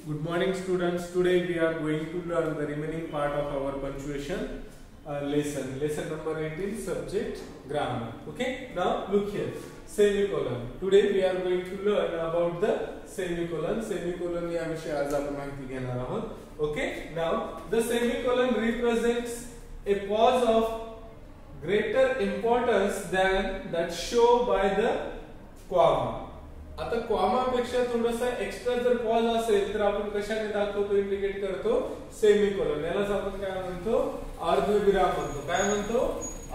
Good morning students. Today we are going to learn the remaining part of our punctuation lesson. Lesson number 18, subject grammar. Okay. Now look here. Semicolon. Today we are going to learn about the semicolon. Semicolon या विषय आज आपण माहिती घेणार आहोत. Okay. Now the semicolon represents a pause of greater importance than that show by the comma. आता comma पेक्षा थोडासा एक्स्ट्रा जर पॉज असेल तर आपण कशाने दाखवतो, इंडिकेट करतो सेमीकोलन. यालाच आपण काय म्हणतो, अर्धविराम म्हणतो. काय म्हणतो,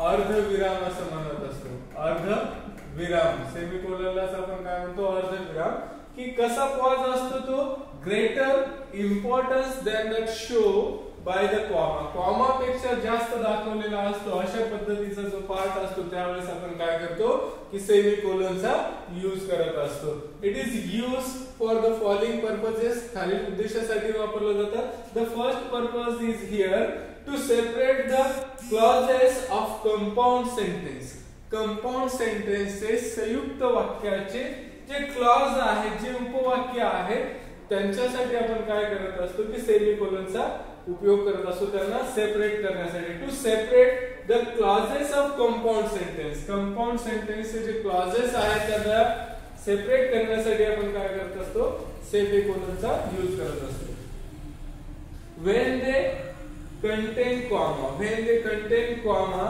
अर्धविराम असं म्हणत असतो. अर्धविराम. सेमीकोलनलाच आपण काय म्हणतो, अर्धविराम. की कसा पॉज असतो तो, greater importance than that show by the comma. Comma पेक्षा जास्त दाखवलेला असतो अशा पद्धतीचा जो पार्ट असतो त्यावेळेस आपण काय करतो की सेमीकोलनचा यूज करत असतो. It is use for the following purposes. खालील उद्देशासाठी वापरला जातं. The first purpose is here to separate the clauses of compound sentence. Compound sentences संयुक्त वाक्याचे जे क्लॉज आहेत, जे उपवाक्य आहेत त्यांच्यासाठी आपण काय करत असतो की सेमीकोलनचा उपयोग करत असतो, त्यांना सेपरेट करण्यासाठी. To separate the clauses of compound sentence. Compound सेंटेन्सचे जे क्लॉजेस आहेत त्यांना सेपरेट करण्यासाठी आपण काय करत असतो, सेमीकोलनचा यूज करत असतो. when they contain comma. when they contain comma,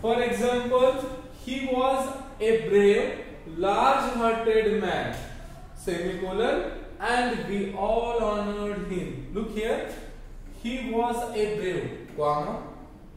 for example, he was a brave large hearted man, semicolon, and we all honored him. Look here, he was a brave, comma.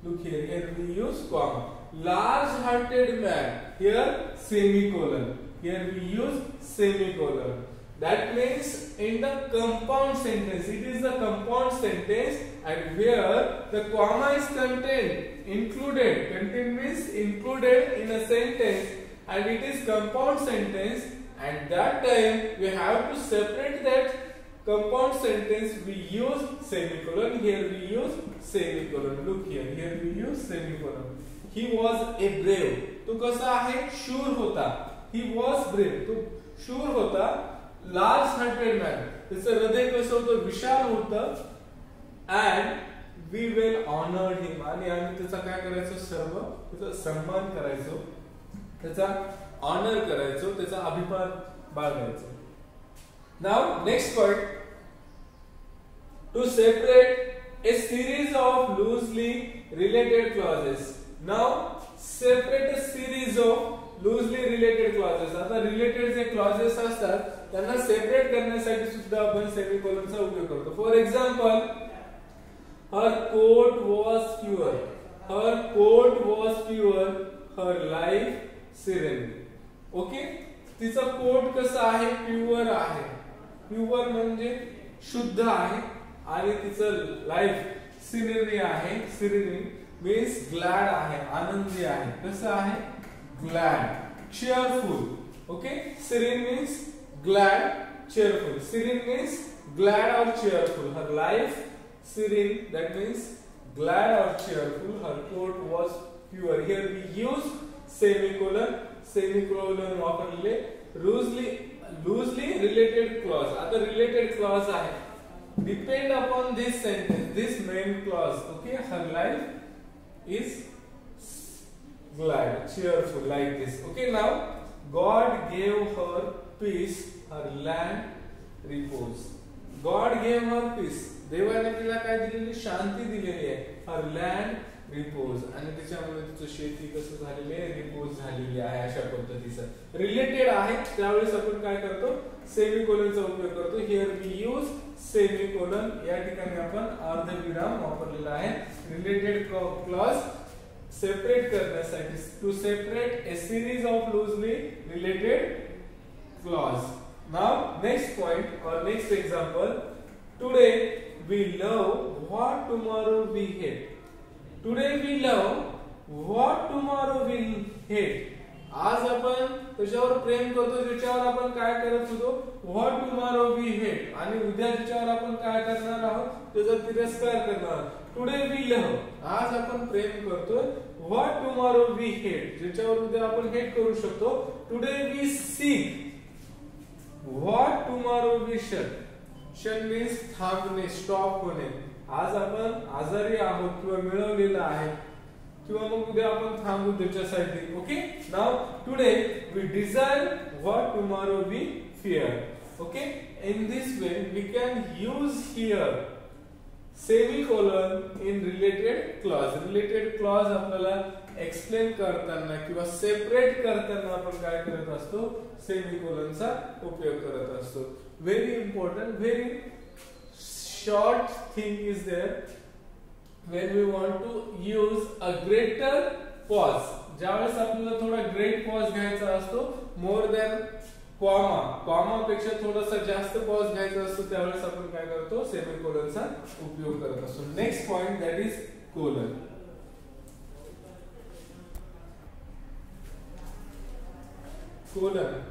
Look here, here we use comma. Large hearted man, here semicolon. Here we use semicolon. That means in the compound sentence, it is the compound sentence and where the comma is contained, included. Contained means included in a sentence and it is compound sentence, and that time we have to separate that compound sentence. We use semicolon. Here we use semicolon. Look here, here we use semicolon. He was a brave. तो कसा आहे, शूर होता. He was brave. तो शूर होता. Large hearted man. त्याचं हृदय कसं होतं, विशाल होतं. And we will honor him. आणि आम्ही त्याचा काय करायचो, सर्व त्याचा सन्मान करायचो, त्याचा ऑनर करायचो, त्याचा अभिमान बाळगायचो. Now next point, to separate a series of loosely related clauses. Now separate a series of loosely related clauses. आता related जे clauses असतात त्यांना सेपरेट करण्यासाठी सुद्धा आपण सेमीकोलनचा उपयोग करतो. For example, her coat was pure. her coat was pure. her life serene. Okay, तिचा कोट कसा आहे, प्युअर आहे. प्युअर म्हणजे शुद्ध आहे आणि तिचं लाईफ सिरेनी आहे. सिरेनी मीन्स ग्लॅड आहे, आनंदी आहे. कसं आहे, glad, cheerful. Okay, siren means glad, cheerful. serene means glad or cheerful. her life serene, that means glad or cheerful. her coat was pure. Here we use semicolon. semicolon वापरले. loosely related clause. आता related clause आहे, depend upon this sentence, this main clause. Okay, her life is glad, cheerful, like this. Okay, now God gave her peace, her land repose. God gave her peace. देवाने तिला काय दिलेली, शांती दिलेली आहे. her land repose. आणि त्याच्यामुळे तिचं शेती कसं झालेली आहे, रिपोज झालेली आहे. अशा पद्धतीचं रिलेटेड आहे त्यावेळेस आपण काय करतो, सेमीकोलनचा उपयोग करतो. Here we use semicolon. या ठिकाणी आपण अर्धविराम वापरलेला आहे. रिलेटेड क्लॉज सेपरेट करण्यासाठी, to separate a series of loosely related clause. Now next point or next example, today we love what tomorrow we hate. Today we love what tomorrow we hate. आज आपण त्याच्यावर प्रेम करतो ज्याच्यावर आपण काय करत होतो, what tomorrow we hate. आणि उद्या ज्याच्यावर आपण काय करणार आहोत त्याचा तिरस्कार करणार. Today we love, आज आपण प्रेम करतो. what tomorrow we hate, ज्याच्यावर उद्या आपण हेट करू शकतो. Today we seek what tomorrow we क्षण मीन्स थांबणे, स्टॉप होणे. आज आपण आजारी आहोत किंवा मिळवलेलं आहे किंवा मग उद्या आपण थांबू त्याच्यासाठी. Okay, now today we desire what tomorrow we fear. Okay, in this way we can use here semicolon in related clause. Related clause आपल्याला एक्सप्लेन करताना किंवा सेपरेट करताना आपण काय करत असतो, सेमिकोलॉनचा उपयोग करत असतो. Very important, very short thing is there when we want to use a greater pause. ज्यावेळेस आपल्याला थोडा ग्रेट पॉज घ्यायचा असतो, मोर दॅन कॉमा पेक्षा थोडासा जास्त पॉज घ्यायचा असतो, त्यावेळेस आपण काय करतो, सेमिकोलॉनचा उपयोग करत असतो. Next point that is colon.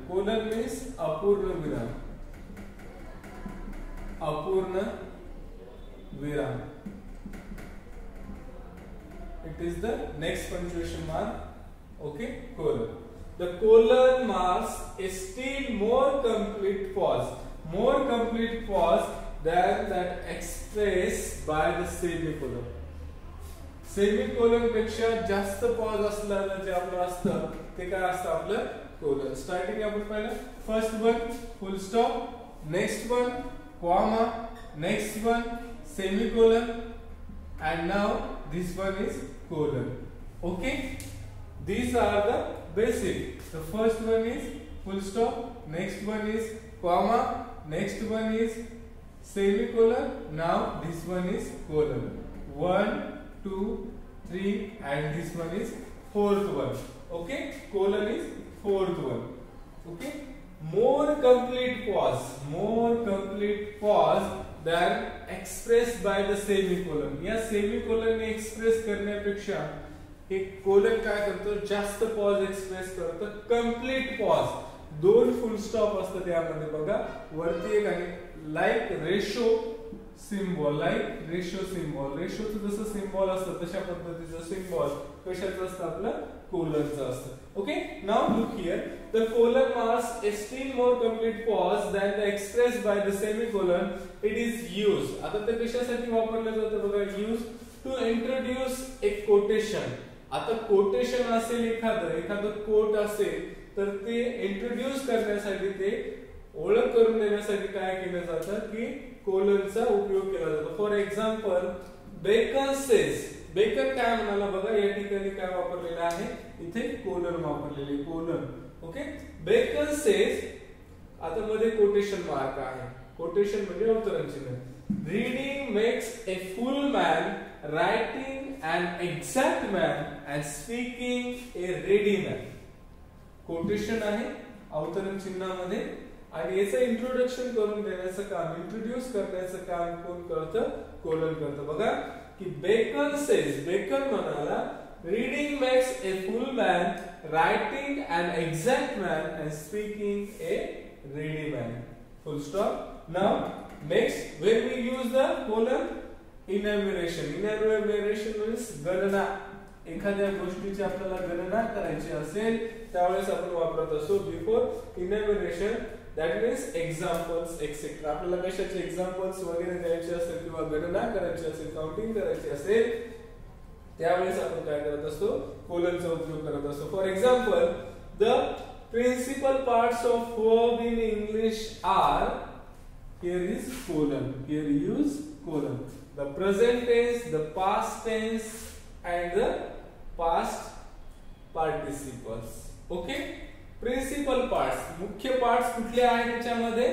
Colon means अपूर्ण विराम. अपूर्ण विराम. It is the next punctuation mark. Okay, colon. The colon marks a still more complete pause. More complete pause than that expressed by the semicolon. Semicolon पेक्षा जास्त pause असलेलं जे आपलं असतं ते काय असतं, आपलं कोलन. स्टार्टिंग आपण पाहिलं, first one full stop, next one comma, next one semicolon, and now this one is colon. Okay, these are the basic. The first one is full stop, next one is comma, next one is semicolon, now this one is colon. 1 2 3 and this one is fourth one. Okay, colon is fourth one. Okay, more complete pause than expressed by the semicolon. या semicolon ने express करण्यापेक्षा हे colon काय करतो, जास्त pause express करतो. Complete pause, दोन full stop असतात त्यामध्ये बघा, वरती एक आणि like ratio symbol, like ratio symbol. रेशोचं जसं सिम्बॉल असतं तशा पद्धतीचं सिम्बॉल कशाचं असतं, आपलं कोलनचं असतं. Okay, now look here. The colon marks a still more complete pause than the expressed by the semicolon. It is used. आता ते कशासाठी वापरलं जातं बघा, use to introduce a quotation. आता कोटेशन असेल, एखादं कोट असेल तर ते इंट्रोड्यूस करण्यासाठी, ते ओळख करून देण्यासाठी काय केलं जातं की कोलनचा उपयोग केला जातो. For example, Bacon says. Bacon काय म्हणाला बघा, या ठिकाणी काय वापरलेलं आहे, इथे कोलन वापरलेले, कोलन. Okay, beacon says. आता मध्ये कोटेशन मार्क आहे, कोटेशन म्हणजे अवतरण चिन्ह. Reading makes a full man, writing an exact man and speaking a ready man. Quotation आहे अवतरण चिन्हामध्ये आणि याचं इंट्रोडक्शन करून देण्याचं काम, इंट्रोड्यूस करण्याचं काम कोण करतं, कोलन करतं. बघा की बेकन सेज, बेकन म्हणाला, reading makes a full man, writing an exact man and speaking a ready man. Full stop. Now next, when we use the colon, enumeration. Enumeration means गणना. एखाद्या गोष्टीची आपल्याला गणना करायची असेल त्यावेळेस आपण वापरत असतो before enumeration. That means examples etcetera. आपल्याला कशाचे एक्झाम्पल्स वगैरे द्यायचे असेल किंवा गणना करायची असेल, काउंटिंग करायची असेल, त्यावेळेस आपण काय करत असतो, कोलनचा उपयोग करत असतो. For example, the principal parts of verb in English are, here is colon, here use colon. The present tense, the past tense and the past participles. Okay, principal parts, मुख्य पार्ट्स कुठले आहेत त्याच्यामध्ये,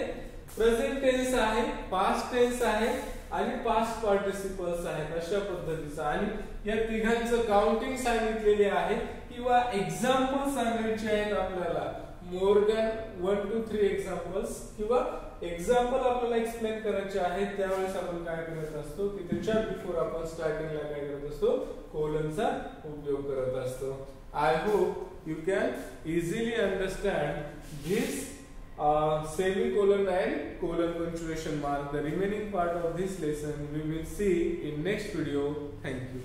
प्रेझेंट टेन्स आहे, past tense आहे आणि past participles आहेत, अशा पद्धतीचं. आणि या तिघांचं काउंटिंग सांगितलेले आहे किंवा एक्झाम्पल सांगायचे आहेत आपल्याला, मोर दॅन 1 to 3 एक्झाम्पल्स किंवा एक्झाम्पल आपल्याला एक्सप्लेन करायचे आहेत. त्यावेळेस आपण काय करत असतो की त्याच्या बिफोर आपण स्टार्टिंगला काय करत असतो, कोलनचा उपयोग करत असतो. I hope you can easily understand this semicolon and colon punctuation mark. The remaining part of this lesson we will see in next video. Thank you.